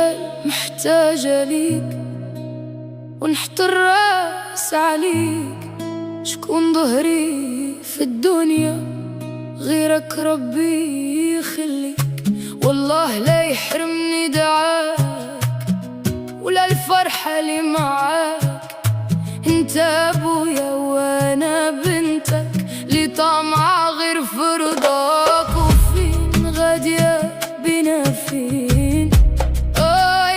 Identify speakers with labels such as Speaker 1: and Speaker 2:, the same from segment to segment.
Speaker 1: شحال محتاجة ليك ونحط الراس عليك. شكون ظهري في الدنيا غيرك ربي يخليك. والله لا يحرمني دعاك ولا الفرحة اللي معاك. انت ابويا وانا بنتك اللي طامعة غير في رضاك. وفين غادية بنا فين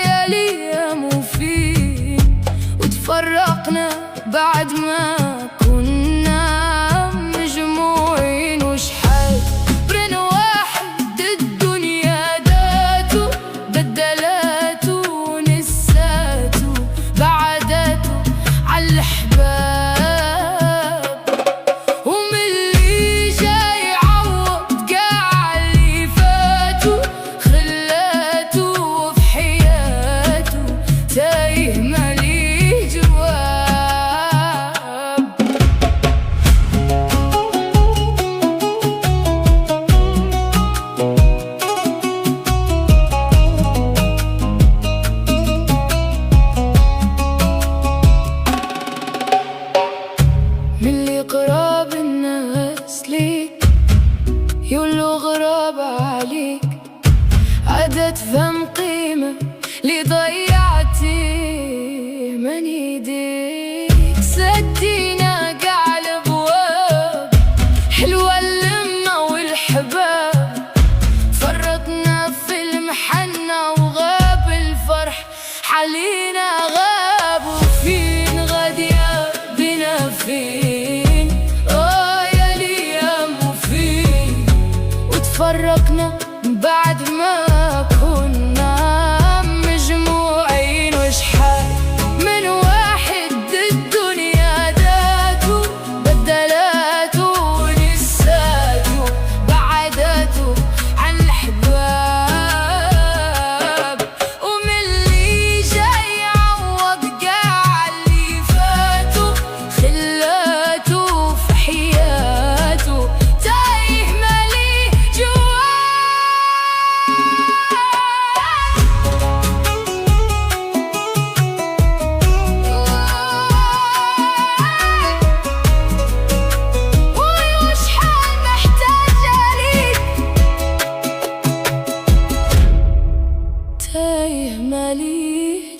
Speaker 1: يا ليام وفين وتفرقنا بعد ما كنا مجموعين. وشحال برن واحد الدنيا داتو بدلاتو ونساتو بعداتو عالحباب. ومن اللي جاي عوض قاع اللي فاتو خلاتو في حياتو تايه مالي جواب. من اللي قراب الناس ليك يقولوا غراب عليك. عدت فهم قيمة اللي ضيعتيه من ايديك. سدينا قاع الابواب حلوة اللمة والحباب. فرطنا في المحنة وغاب الفرح حلينا غاب. وفين غادية بنا فين يا ليام وفين وتفرقنا بعد ما كنا مجموعين. وشحال من واحد الدنيا داتو بدلاتو ونساتو بعداتو عن الحباب. ومن اللي جاي يعوض قاع اللي فاتو خلاتو في حياتو تايه مالي وشحال محتاجة ليك تايه مالي